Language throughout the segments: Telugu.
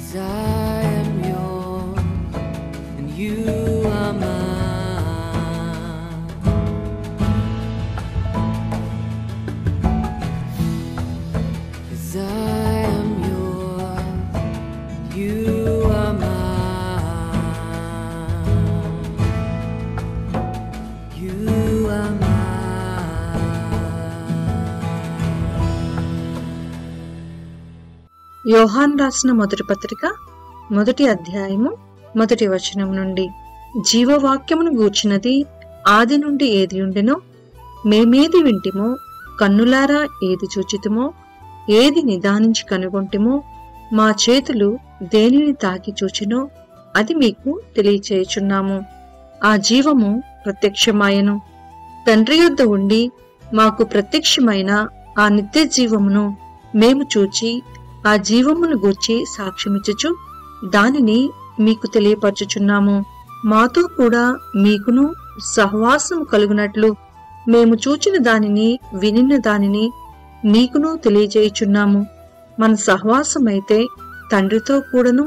'Cause I am yours and you are mine. 'Cause I am yours and you are mine. You are mine. యోహాను రాసిన మొదటి పత్రిక 1వ అధ్యాయము 1వ వచనం నుండి. జీవవాక్యమును గూర్చినది ఆది నుండి ఏది ఉండెనో, మేమేది వింటిమో, కన్నులారా ఏది చూచితిమో, ఏది నిదానించి కనుగొంటిమో, మా చేతులు దేనిని తాకి చూచినో అది మీకు తెలియచేయుచున్నాము. ఆ జీవము ప్రత్యక్షమాయెను, తండ్రి యొద్ద ఉండి మాకు ప్రత్యక్షమైన ఆ నిత్య జీవమును మేము చూచి ఆ జీవమును గూర్చి సాక్ష్యమిచ్చుచు దానిని మీకు తెలియపరచుచున్నాము. మాతో కూడా మీకును సహవాసము కలుగునట్లు మేము చూచిన దానిని వినిన దానిని మీకును తెలియజేయుచున్నాము. మన సహవాసమైతే తండ్రితో కూడాను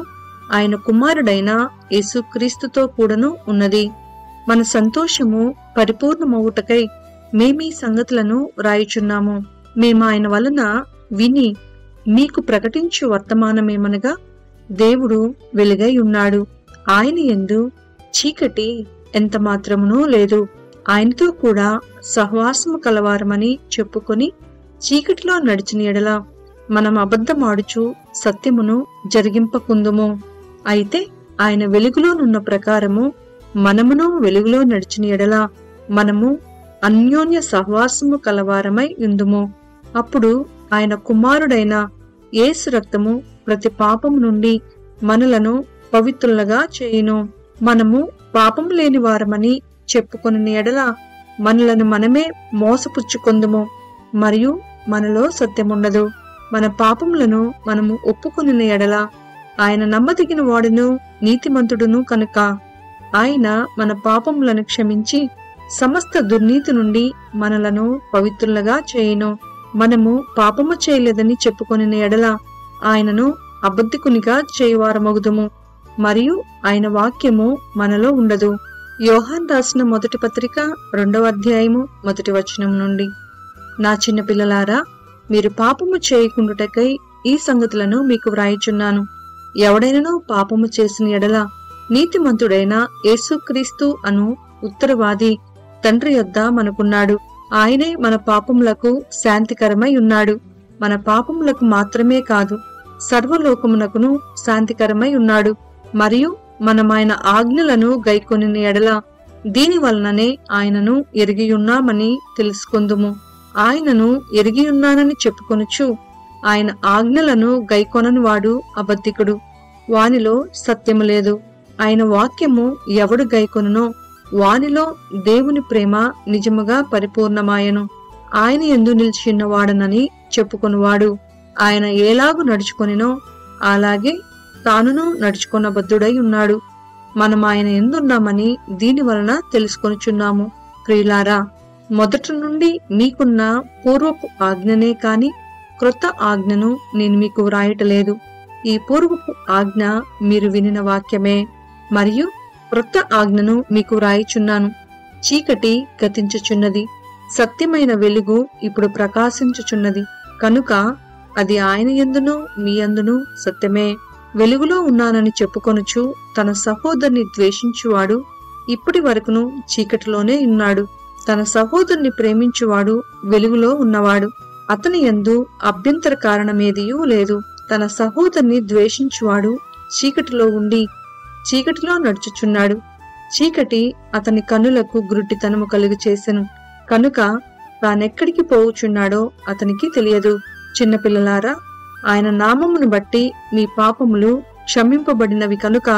ఆయన కుమారుడైన యేసుక్రీస్తుతో కూడాను ఉన్నది. మన సంతోషము పరిపూర్ణమవుటకై మేమీ సంగతులను రాయుచున్నాము. మేము ఆయన వలన విని మీకు ప్రకటించు వర్తమానమేమనగా, దేవుడు వెలుగై ఉన్నాడు, ఆయన యందు చీకటి ఎంత మాత్రమునూ లేదు. ఆయనతో కూడా సహవాసము కలవారమని చెప్పుకొని చీకటిలో నడిచిన ఎడల మనం అబద్ధమాడుచు సత్యమును జరిగింపకుందుము. అయితే ఆయన వెలుగులోనున్న ప్రకారము మనమును వెలుగులో నడిచిన ఎడల మనము అన్యోన్య సహవాసము కలవారమై ఉందుము. అప్పుడు ఆయన కుమారుడైన యేసు రక్తము ప్రతి పాపము నుండి మనలను పవిత్రులుగా చేయును. మనము పాపం లేని వారమని చెప్పుకొనిన ఎడల మనలను మనమే మోసపుచ్చుకొందుము, మరియు మనలో సత్యముండదు. మన పాపములను మనము ఒప్పుకొనిన ఎడల ఆయన నమ్మదగిన వాడును నీతిమంతుడును కనుక ఆయన మన పాపములను క్షమించి సమస్త దుర్నీతి నుండి మనలను పవిత్రులుగా చేయును. మనము పాపము చేయలేదని చెప్పుకొనిన ఎడల ఆయనను అబద్ధికునిగా చేయువారమగుదుము, మరియు ఆయన వాక్యము మనలో ఉండదు. యోహాను రాసిన మొదటి పత్రిక 2వ అధ్యాయము 1వ వచనం నుండి. నా చిన్న పిల్లలారా, మీరు పాపము చేయకుండుటకై ఈ సంగతులను మీకు వ్రాయుచున్నాను. ఎవడైనను పాపము చేసిన ఎడల నీతిమంతుడైన యేసుక్రీస్తు అను ఉత్తరవాది తండ్రి యొద్ద మనకున్నాడు. ఆయనే మన పాపములకు శాంతికరమై ఉన్నాడు. మన పాపములకు మాత్రమే కాదు, సర్వలోకమునకును శాంతికరమై ఉన్నాడు. మరియు మనం ఆయన ఆజ్ఞలను గైకొనిన ఎడల దీని వలననే ఆయనను ఎరిగియున్నామని తెలుసుకొందుము. ఆయనను ఎరిగియున్నానని చెప్పుకొనుచు ఆయన ఆజ్ఞలను గైకొనని వాడు అబద్ధికుడు, వానిలో సత్యము లేదు. ఆయన వాక్యము ఎవడు గైకొనునో వానిలో దేవుని ప్రేమ నిజముగా పరిపూర్ణమాయను. ఆయన యందు నిలిచియున్నవాడనని చెప్పుకొనువాడు ఆయన ఏలాగు నడుచుకొనినో అలాగే తానును నడుచుకొనబద్ధుడై ఉన్నాడు. మనం ఆయన ఎందున్నామని దీని వలన తెలుసుకొనుచున్నాము. ప్రియులారా, మొదటి నుండి మీకున్న పూర్వపు ఆజ్ఞనే కాని క్రొత్త ఆజ్ఞను నేను మీకు వ్రాయటలేదు. ఈ పూర్వపు ఆజ్ఞ మీరు వినిన వాక్యమే, మరియు క్రొత్త ఆజ్ఞను మీకు వ్రాయిచున్నాను. చీకటి గతించుచున్నది, సత్యమైన వెలుగు ఇప్పుడు ప్రకాశించుచున్నది. కనుక అది ఆయన యందును మీ యందును సత్యమే. వెలుగులో ఉన్నానని చెప్పుకొనుచు తన సహోదరుని ద్వేషించువాడు ఇప్పటి వరకును చీకటిలోనే ఉన్నాడు. తన సహోదరుని ప్రేమించువాడు వెలుగులో ఉన్నవాడు, అతని యందు అభ్యంతర కారణమేదియూ లేదు. తన సహోదరుని ద్వేషించువాడు చీకటిలో ఉండి చీకటిలో నడుచుచున్నాడు. చీకటి అతని కన్నులకు గురుడితనము కలుగు చేసెను, కనుక తానెక్కడికి పోవుచున్నాడో అతనికి తెలియదు. చిన్నపిల్లలారా, ఆయన నామమును బట్టి మీ పాపములు క్షమింపబడినవి కనుక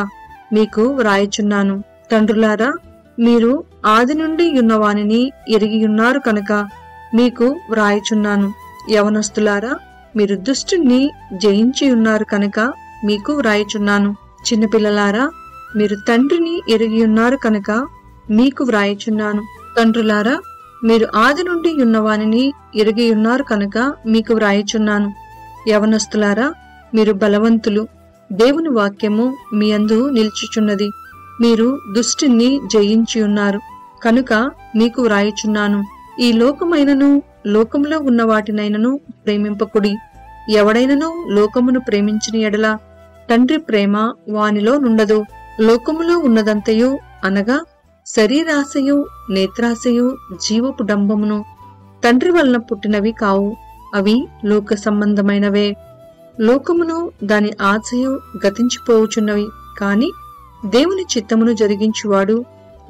మీకు వ్రాయుచున్నాను. తండ్రులారా, మీరు ఆది నుండి ఉన్నవానిని ఎరిగియున్నారు కనుక మీకు వ్రాయుచున్నాను. యవనస్తులారా, మీరు దుష్టుణ్ణి జయించి ఉన్నారు కనుక మీకు వ్రాయుచున్నాను. చిన్నపిల్లలారా, మీరు తండ్రిని ఎరిగియున్నారు కనుక మీకు వ్రాయుచున్నాను. తండ్రులారా, మీరు ఆది నుండి ఉన్నవానిని ఎరిగియున్నారు కనుక మీకు వ్రాయుచున్నాను. యవనస్తులారా, మీరు బలవంతులు, దేవుని వాక్యము మీ యందు నిలిచుచున్నది. మీరు దుష్టుని జయించి ఉన్నారు కనుక మీకు వ్రాయుచున్నాను. ఈ లోకమైనను లోకములో ఉన్న వాటినైనను ప్రేమింపకుడి. ఎవడైనను లోకమును ప్రేమించిన ఎడల తండ్రి ప్రేమ వానిలో నుండదు. లోకములో ఉన్నదంతయు అనగా శరీరాశయు, నేత్రాశయు, జీవపు డంబమును తండ్రి వలన పుట్టినవి కావు. అవి లోక సంబంధమైనవే. లోకమును దాని ఆశయు గతించిపోవుచున్నవి, కాని దేవుని చిత్తమును జరిగించువాడు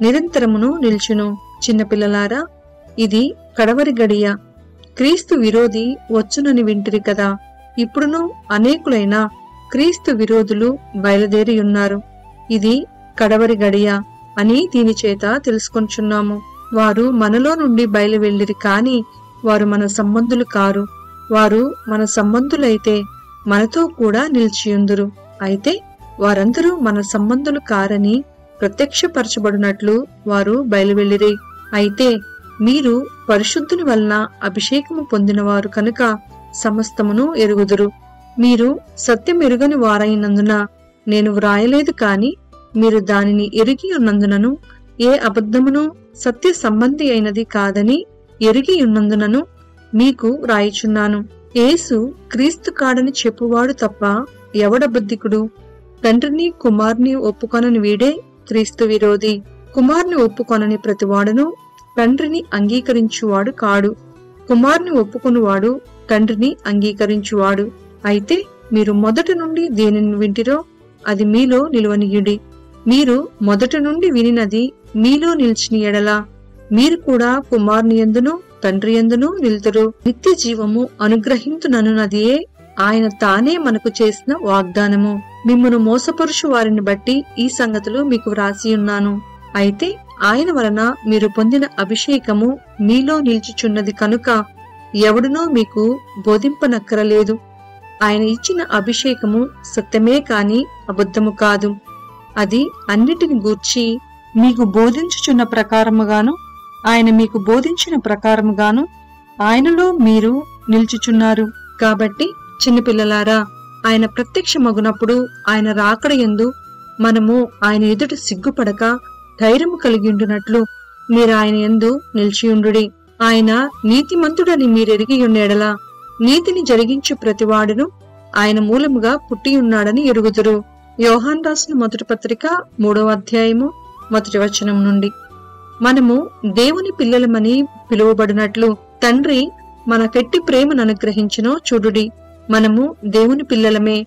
నిరంతరమును నిల్చును. చిన్నపిల్లలారా, ఇది కడవరి గడియ. క్రీస్తు విరోధి వచ్చునని వింటిరి కదా. ఇప్పుడును అనేకులైన క్రీస్తు విరోధులు బయలుదేరియున్నారు. ఇది కడవరి గడియ అని దీని చేత తెలుసుకొంచున్నాము. వారు మనలో నుండి బయలు వెళ్ళిరి, కాని వారు మన సంబంధులు కారు. వారు మన సంబంధులైతే మనతో కూడా నిలిచియుందురు. అయితే వారందరూ మన సంబంధులు కారని ప్రత్యక్షపరచబడినట్లు వారు బయలువెళ్ళిరి. అయితే మీరు పరిశుద్ధుని వలన అభిషేకము పొందినవారు కనుక సమస్తమును ఎరుగుదురు. మీరు సత్యం ఎరుగని వారైనందున నేను వ్రాయలేదు, కాని మీరు దానిని ఎరిగి ఉన్నందునను ఏ అబద్ధమును సత్య సంబంధి అయినది కాదని ఎరిగి ఉన్నందునను మీకు వ్రాయుచున్నాను. యేసు క్రీస్తు కాడని చెప్పువాడు తప్ప ఎవడబద్ధికుడు? తండ్రిని కుమార్ని ఒప్పుకొనని వీడే క్రీస్తు విరోధి. కుమార్ని ఒప్పుకొనని ప్రతివాడును తండ్రిని అంగీకరించువాడు కాడు. కుమార్ని ఒప్పుకొనువాడు తండ్రిని అంగీకరించువాడు. అయితే మీరు మొదటి నుండి దేనిని వింటిరో అది మీలో నిలువనీయుడి. మీరు మొదటి నుండి వినినది మీలో నిలిచిన ఎడల మీరు కూడా కుమార్ని యందును తండ్రి యందును నిలుతురు. నిత్య జీవము అనుగ్రహించుననున్నదియే ఆయన తానే మనకు చేసిన వాగ్దానము. మిమ్మును మోసపరుచు వారిని బట్టి ఈ సంగతులు మీకు వ్రాసియున్నాను. అయితే ఆయన వలన మీరు పొందిన అభిషేకము మీలో నిలిచుచున్నది కనుక ఎవడునో మీకు బోధింపనక్కరలేదు. ఆయన ఇచ్చిన అభిషేకము సత్యమే కాని అబద్ధము కాదు. అది అన్నిటిని గూర్చి మీకు బోధించుచున్న ప్రకారముగాను ఆయన మీకు బోధించిన ప్రకారముగాను ఆయనలో మీరు నిల్చుచున్నారు. కాబట్టి చిన్నపిల్లలారా, ఆయన ప్రత్యక్షమగునప్పుడు ఆయన రాకడ యందు మనము ఆయన ఎదుట సిగ్గుపడక ధైర్యము కలిగిండునట్లు మీరు ఆయన యందు నిలిచియుండుడి. ఆయన నీతిమంతుడని మీరెరిగి ఉండేడలా నీతిని జరిగించు ప్రతివాడును ఆయన మూలముగా పుట్టియున్నాడని ఎరుగుదురు. యోహాను రాసిన మొదటి పత్రిక 3వ అధ్యాయము 1వ వచనం నుండి. మనము దేవుని పిల్లలమని పిలువబడినట్లు తండ్రి మనకెట్టి ప్రేమను అనుగ్రహించునో చూడుడి. మనము దేవుని పిల్లలమే.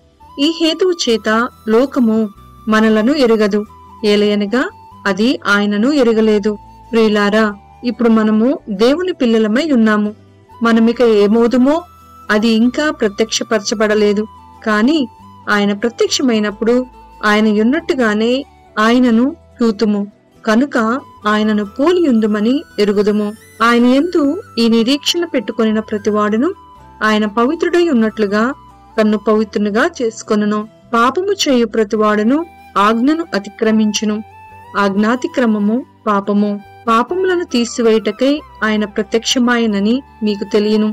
ఈ హేతువు చేత లోకము మనలను ఎరుగదు, ఏలయనగా అది ఆయనను ఎరగలేదు. ప్రియులారా, ఇప్పుడు మనము దేవుని పిల్లలమై ఉన్నాము. మనమిక ఏమోదుమో అది ఇంకా ప్రత్యక్షపరచబడలేదు. కాని ఆయన ప్రత్యక్షమైనప్పుడు ఆయన ఉన్నట్టుగానే ఆయనను చూతుము కనుక ఆయనను పోలియుందుమని ఎరుగుదుము. ఆయన యందు ఈ నిరీక్షణ పెట్టుకొనిన ప్రతివాడును ఆయన పవిత్రుడై ఉన్నట్లుగా తన్ను పవిత్రునిగా చేసుకొనును. పాపము చేయు ప్రతివాడును ఆజ్ఞను అతిక్రమించును. ఆజ్ఞాతిక్రమము పాపము. పాపములను తీసివేయుటకై ఆయన ప్రత్యక్షమాయనని మీకు తెలియను.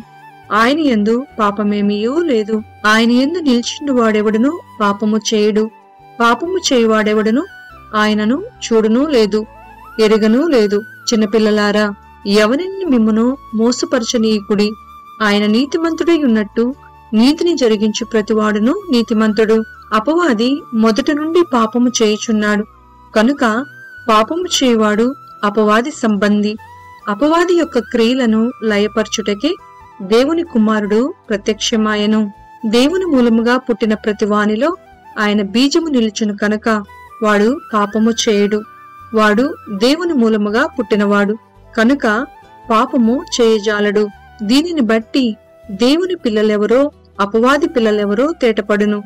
ఆయన యందు పాపమేమీయూ లేదు. ఆయన యందు నిలిచిండు వాడెవడును పాపము చేయుడు. పాపము చేయువాడెవడును ఆయనను చూడునూ లేదు, ఎరుగనూ లేదు. చిన్నపిల్లలారా, ఎవరిని మిమ్మును మోసపరచనీయకుడి. ఆయన నీతిమంతుడై ఉన్నట్టు నీతిని జరిగించు ప్రతివాడును నీతిమంతుడు. అపవాది మొదటి నుండి పాపము చేయుచున్నాడు కనుక పాపము చేయువాడు అపవాది సంబంధి. అపవాది యొక్క క్రియలను లయపరచుటకే దేవుని కుమారుడు ప్రత్యక్షమాయను. దేవుని మూలముగా పుట్టిన ప్రతివానిలో ఆయన బీజము నిలుచును కనుక వాడు పాపము చేయుడు. వాడు దేవుని మూలముగా పుట్టినవాడు కనుక పాపము చేయజాలడు. దీనిని బట్టి దేవుని పిల్లలెవరో అపవాది పిల్లలెవరో తేటపడును.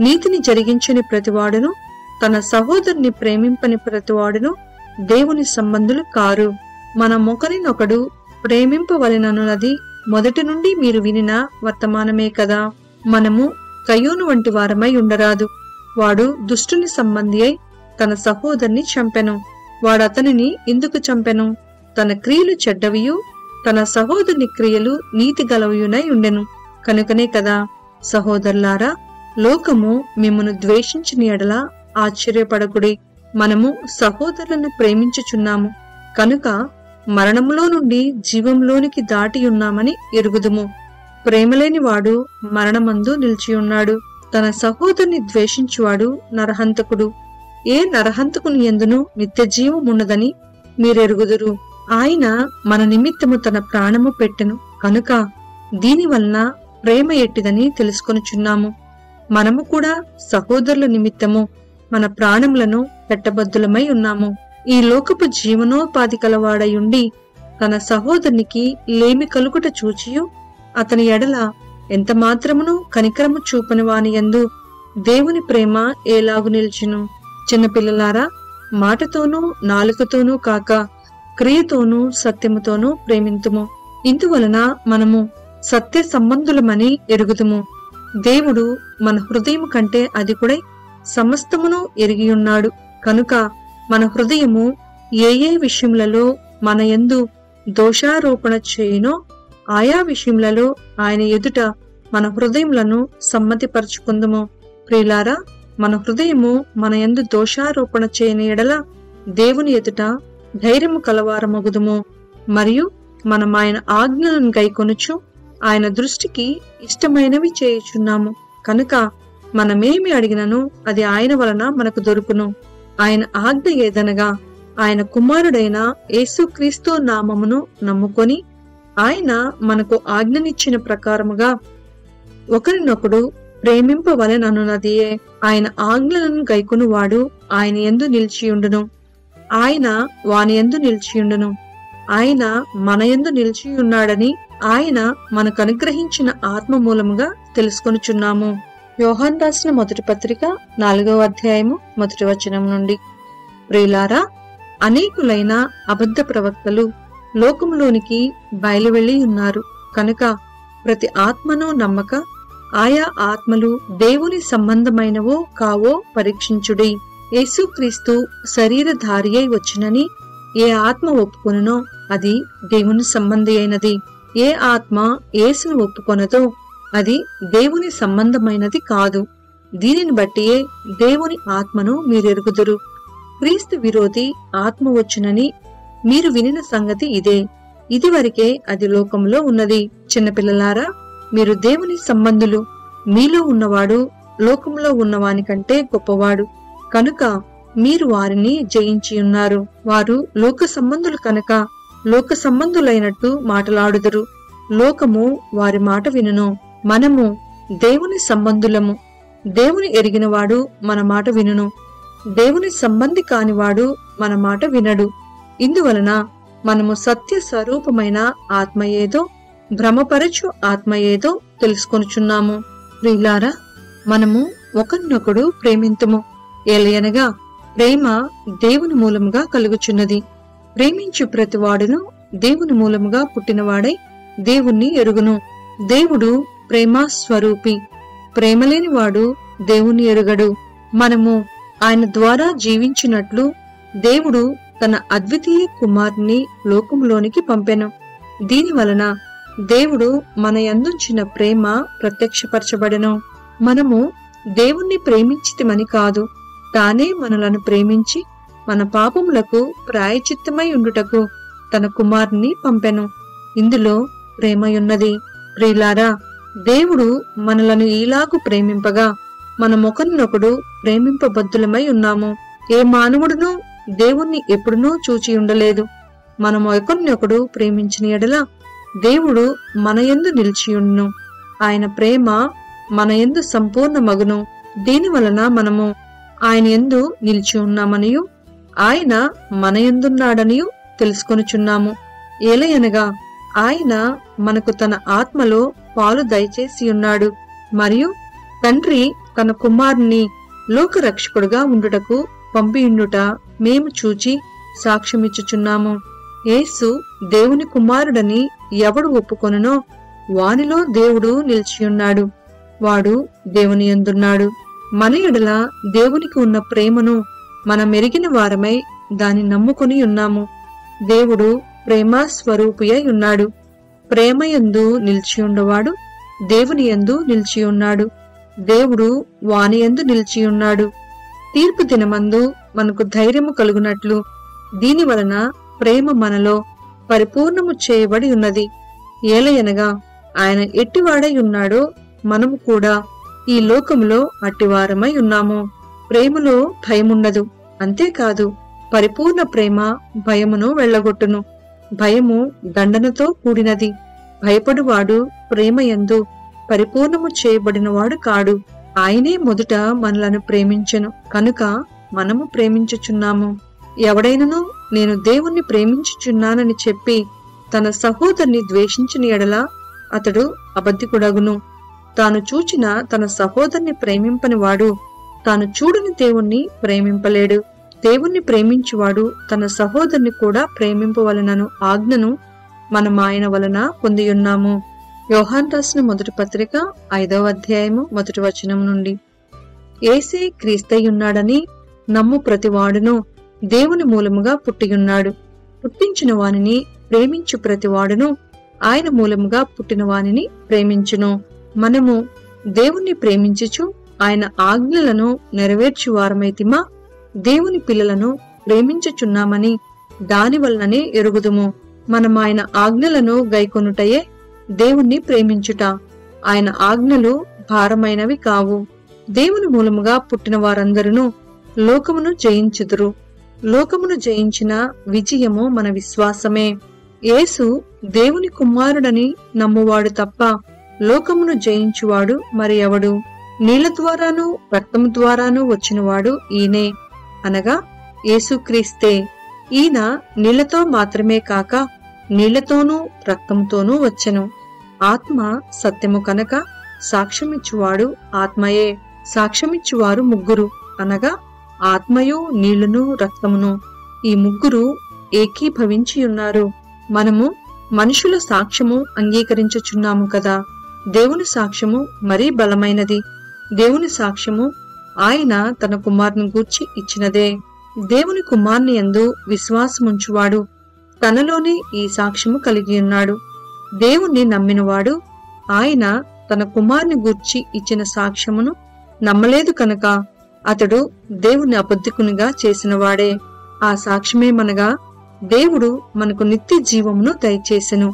నీతిని జరిగించని ప్రతివాడును తన సహోదరుని ప్రేమింపని ప్రతివాడును దేవుని సంబంధులు కారు. మనమొకరినొకడు ప్రేమింపవలెనన్నది మొదటి నుండి మీరు వినిన వర్తమానమే కదా. మనము కయ్యోను వంటి వారమై ఉండరాదు. వాడు దుష్టుని సంబంధి అయి తన సహోదరుని చంపెను. వాడతనిని ఎందుకు చంపెను? తన క్రియలు చెడ్డవియు తన సహోదరుని క్రియలు నీతి గలవియునై ఉండెను కనుకనే కదా. సహోదరులారా, లోకము మిమ్మును ద్వేషించిన ఎడల ఆశ్చర్యపడకుడి. మనము సహోదరులను ప్రేమించుచున్నాము కనుక మరణములో నుండి జీవంలోనికి దాటి ఉన్నామని ఎరుగుదుము. ప్రేమలేని వాడు మరణమందు నిలిచియున్నాడు. తన సహోదరుని ద్వేషించువాడు నరహంతకుడు. ఏ నరహంతకుని యందును నిత్య జీవమున్నదని మీరెరుగుదురు. ఆయన మన నిమిత్తము తన ప్రాణము పెట్టెను కనుక దీని వలన ప్రేమ ఎట్టిదని తెలుసుకొనుచున్నాము. మనము కూడా సహోదరుల నిమిత్తము మన ప్రాణములను పెట్టబద్దులమై ఉన్నాము. ఈ లోకపు జీవనోపాధి కలవాడయుండి తన సహోదరునికి లేమి కలుగుట చూచియు అతని ఎడల ఎంత మాత్రమును కనికరము చూపని వాని యందు దేవుని ప్రేమ ఏలాగు నిలిచును. చిన్నపిల్లలారా, మాటతోనూ నాలుకతోనూ కాక క్రియతోనూ సత్యముతోనూ ప్రేమింతుము. ఇందువలన మనము సత్య సంబంధులమని ఎరుగుదుము. దేవుడు మన హృదయము కంటే అధికుడై సమస్తమును ఎరిగియున్నాడు కనుక మన హృదయము ఏ ఏ విషయములలో మన యందు దోషారోపణ చేయునో ఆయా విషయములలో ఆయన ఎదుట మన హృదయములను సమ్మతిపరచుకుందుము. ప్రియులారా, మన హృదయము మన యందు దోషారోపణ చేయని ఎడల దేవుని ఎదుట ధైర్యము కలవారమగుదుము. మరియు మనం ఆయన ఆజ్ఞలను గైకొనుచు ఆయన దృష్టికి ఇష్టమైనవి చేయుచున్నాము కనుక మనమేమి అడిగినను అది ఆయన వలన మనకు దొరుకును. ఆయన ఆజ్ఞ ఏదనగా ఆయన కుమారుడైన యేసుక్రీస్తు నామమును నమ్ముకొని ఆయన మనకు ఆజ్ఞనిచ్చిన ప్రకారముగా ఒకరినొకడు ప్రేమింపవలెననున్నదియే. ఆయన ఆజ్ఞలను గైకొను వాడు ఆయన యందు నిలిచియుండును, ఆయన వాని యందు నిలిచియుండును. ఆయన మన యందు నిలిచియున్నాడని ఆయన మనకు అనుగ్రహించిన ఆత్మ మూలముగా తెలుసుకొనుచున్నాము. యోహాను రాసిన మొదటి పత్రిక 4వ అధ్యాయము 1వ వచనం నుండి. ప్రియులారా, అనేకులైన అబద్ధ ప్రవక్తలు లోకములోనికి బయలువెళ్లి ఉన్నారు కనుక ప్రతి ఆత్మను నమ్మక ఆయా ఆత్మలు దేవుని సంబంధమైనవో కావో పరీక్షించుడి. యేసుక్రీస్తు శరీరధారి అయి వచ్చినని ఏ ఆత్మ ఒప్పుకొనునో అది దేవుని సంబంధి అయినది. ఏ ఆత్మ యేసును ఒప్పుకొనదో అది దేవుని సంబంధమైనది కాదు. దీనిని బట్టియే దేవుని ఆత్మను మీరెరుగుదురు. క్రీస్తు విరోధి ఆత్మ వచ్చునని మీరు వినిన సంగతి ఇదే. ఇదివరకే అది లోకంలో ఉన్నది. చిన్నపిల్లలారా, మీరు దేవుని సంబంధులు. మీలో ఉన్నవాడు లోకంలో ఉన్నవాని కంటే గొప్పవాడు కనుక మీరు వారిని జయించి ఉన్నారు. వారు లోక సంబంధులు కనుక లోక సంబంధులైనట్టు మాటలాడుదురు. లోకము వారి మాట వినును. మనము దేవుని సంబంధులము. దేవుని ఎరిగినవాడు మన మాట వినును. దేవుని సంబంధి కానివాడు మన మాట వినడు. ఇందువలన మనము సత్య స్వరూపమైన ఆత్మ ఏదో భ్రమపరచు ఆత్మ ఏదో తెలుసుకొనుచున్నాము. ప్రియులారా, మనము ఒకరినొకడు ప్రేమింతుము. ఏలయనగా ప్రేమ దేవుని మూలముగా కలుగుచున్నది. ప్రేమించు ప్రతివాడును దేవుని మూలముగా పుట్టినవాడై దేవుణ్ణి ఎరుగును. దేవుడు ప్రేమ స్వరూపి. ప్రేమలేని వాడు దేవుని ఎరుగడు. మనము ఆయన ద్వారా జీవించినట్లు దేవుడు తన అద్వితీయ కుమారుని లోకంలోనికి పంపెను. దీని వలన దేవుడు మన యందుంచిన ప్రేమ ప్రత్యక్షపరచబడెను. మనము దేవుణ్ణి ప్రేమించితిమని కాదు, తానే మనలను ప్రేమించి మన పాపములకు ప్రాయచిత్తమై ఉండుటకు తన కుమారుని పంపెను. ఇందులో ప్రేమయున్నది. ప్రియులారా, దేవుడు మనలను ఈలాగు ప్రేమింపగా మనమొకరినొకడు ప్రేమింపబద్దులమై ఉన్నాము. ఏ మానవుడునూ దేవుణ్ణి ఎప్పుడునూ చూచి ఉండలేదు. మనము ఒకరినొకడు ప్రేమించిన ఎడల దేవుడు మన యందు నిలిచియుండును. ఆయన ప్రేమ మన యందు సంపూర్ణ మగును. దీని వలన మనము ఆయన యందు నిలిచి ఉన్నామనియు ఆయన మన యందున్నాడనియు తెలుసుకొనుచున్నాము. ఏలయనగా ఆయన మనకు తన ఆత్మలో పాలు దయచేసి ఉన్నాడు. మరియు తండ్రి తన కుమారుని లోకరక్షకుడుగా ఉండుటకు పంపియుండుట మేము చూచి సాక్ష్యమిచ్చుచున్నాము. యేసు దేవుని కుమారుడని ఎవడు ఒప్పుకొనునో వానిలో దేవుడు నిలిచియున్నాడు, వాడు దేవుని యందున్నాడు. మన ఎడల దేవునికి ఉన్న ప్రేమను మనం ఎరిగిన వారమై దాన్ని నమ్ముకొని ఉన్నాము. దేవుడు ప్రేమ స్వరూపి అయి ఉన్నాడు. ప్రేమయందు నిలిచియుండవాడు దేవుని యందు నిలిచియున్నాడు. దేవుడు వానియందు నిలిచియున్నాడు. తీర్పు దినమందు మనకు ధైర్యము కలుగునట్లు దీని వలన ప్రేమ మనలో పరిపూర్ణము చేయబడి ఉన్నది. ఏలయనగా ఆయన ఎట్టివాడై ఉన్నాడో మనము కూడా ఈ లోకములో అట్టివారమై ఉన్నాము. ప్రేమలో భయముండదు. అంతేకాదు, పరిపూర్ణ ప్రేమ భయమును వెళ్ళగొట్టును. భయము దండనతో కూడినది. భయపడువాడు ప్రేమయందు పరిపూర్ణము చేయబడినవాడు కాడు. ఆయనే మొదట మనలను ప్రేమించెను కనుక మనము ప్రేమించుచున్నాము. ఎవడైనను నేను దేవుణ్ణి ప్రేమించుచున్నానని చెప్పి తన సహోదరుని ద్వేషించిన ఎడల అతడు అబద్ధికుడగును. తాను చూచిన తన సహోదరుని ప్రేమింపని వాడు తాను చూడని దేవుణ్ణి ప్రేమింపలేడు. దేవుణ్ణి ప్రేమించువాడు తన సహోదరుని కూడా ప్రేమింపవలనను ఆజ్ఞను మనం ఆయన వలన పొందియున్నాము. యోహాను రాసిన మొదటి పత్రిక 5వ అధ్యాయము 1వ వచనం నుండి. యేసే క్రీస్తయ్యున్నాడని నమ్ము ప్రతివాడును దేవుని మూలముగా పుట్టియున్నాడు. పుట్టించిన వానిని ప్రేమించు ప్రతివాడును ఆయన మూలముగా పుట్టిన వానిని ప్రేమించును. మనము దేవుణ్ణి ప్రేమించుచు ఆయన ఆజ్ఞలను నెరవేర్చువారమైతిమా దేవుని పిల్లలను ప్రేమించుచున్నామని దాని వలననే ఎరుగుదుము. మనం ఆయన ఆజ్ఞలను గైకొనుటయే దేవుణ్ణి ప్రేమించుట. ఆయన ఆజ్ఞలు భారమైనవి కావు. దేవుని మూలముగా పుట్టిన వారందరూ లోకమును జయించుదురు. లోకమును జయించిన విజయము మన విశ్వాసమే. యేసు దేవుని కుమారుడని నమ్మువాడు తప్ప లోకమును జయించువాడు మరి ఎవడు? నీళ్ల ద్వారాను రక్తము ద్వారాను వచ్చినవాడు ఈయనే, అనగా యేసుక్రీస్తే. ఈయన నీళ్లతో మాత్రమే కాక నీళ్లతోనూ రక్తముతోనూ వచ్చెను. ఆత్మ సత్యము కనుక సాక్ష్యమిచ్చువాడు ఆత్మయే. సాక్ష్యమిచ్చువారు ముగ్గురు, అనగా ఆత్మయు నీళ్లును రక్తమును. ఈ ముగ్గురు ఏకీభవించి ఉన్నారు. మనము మనుషుల సాక్ష్యము అంగీకరించుచున్నాము కదా. దేవుని సాక్ష్యము మరీ బలమైనది. దేవుని సాక్ష్యము ఆయన తన కుమారుని గూర్చి ఇచ్చినదే. దేవుని కుమారుని యందు విశ్వాసముంచువాడు తనలోనే ఈ సాక్ష్యము కలిగి ఉన్నాడు. దేవుణ్ణి నమ్మినవాడు ఆయన తన కుమారుని గూర్చి ఇచ్చిన సాక్ష్యమును నమ్మలేదు కనుక అతడు దేవుని అబద్ధికునిగా చేసినవాడే. ఆ సాక్ష్యమేమనగా దేవుడు మనకు నిత్య జీవమును దయచేసెను.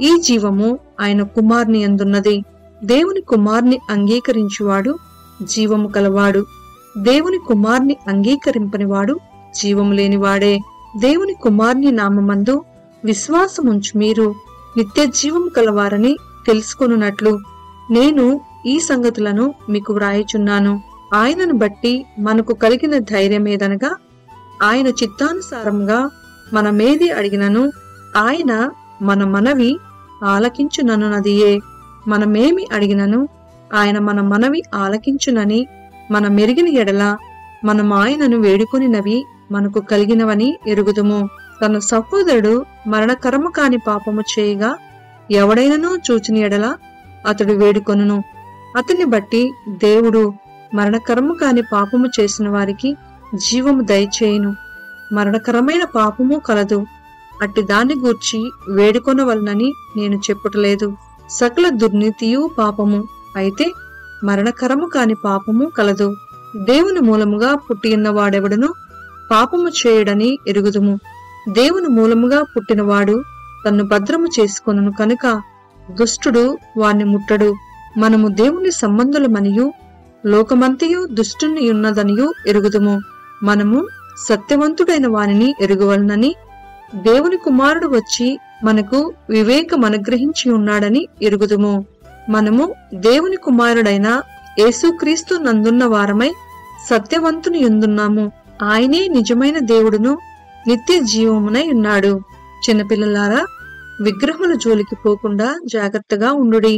ఈ జీవము ఆయన కుమారుని యందున్నది. దేవుని కుమారుని అంగీకరించువాడు జీవము కలవాడు. దేవుని కుమారుని అంగీకరింపనివాడు జీవము లేనివాడే. దేవుని కుమారుని నామమందు విశ్వాసముంచు మీరు నిత్య జీవము కలవారని తెలుసుకొనున్నట్లు నేను ఈ సంగతులను మీకు వ్రాయుచున్నాను. ఆయనను బట్టి మనకు కలిగిన ధైర్యమేదనగా ఆయన చిత్తానుసారంగా మనమేది అడిగినను ఆయన మన మనవి ఆలకించుననున్నదియే. మనమేమి అడిగినను ఆయన మన మనవి ఆలకించునని మనమెరిగిన ఎడల మనం ఆయనను వేడుకొనినవి మనకు కలిగినవని ఎరుగుదుము. తన సహోదరుడు మరణకరము కాని పాపము చేయగా ఎవడైనను చూచిన ఎడల అతడు వేడుకొనును. అతన్ని బట్టి దేవుడు మరణకరము కాని పాపము చేసిన వారికి జీవము దయచేయును. మరణకరమైన పాపము కలదు. అట్టి దాన్ని గూర్చి వేడుకొనవలనని నేను చెప్పుటలేదు. సకల దుర్నీతియు పాపము, అయితే మరణకరము కాని పాపము కలదు. దేవుని మూలముగా పుట్టిన వాడెవడును పాపము చేయడని ఎరుగుదుము. దేవుని మూలముగా పుట్టినవాడు తన్ను భద్రము చేసుకొనును కనుక దుష్టుడు వాణ్ణి ముట్టడు. మనము దేవుని సంబంధులమనియు లోకమంతయు దుష్టుని ఉన్నదనియు ఎరుగుదుము. మనము సత్యవంతుడైన వానిని ఎరుగవలనని దేవుని కుమారుడు వచ్చి మనకు వివేకం అనుగ్రహించి ఉన్నాడని ఎరుగుదుము. మనము దేవుని కుమారుడైన యేసుక్రీస్తు నందున్న వారమై సత్యవంతుని యందున్నాము. ఆయనే నిజమైన దేవుడును నిత్య జీవమునై ఉన్నాడు. చిన్నపిల్లలారా, విగ్రహముల జోలికి పోకుండా జాగ్రత్తగా ఉండుడి.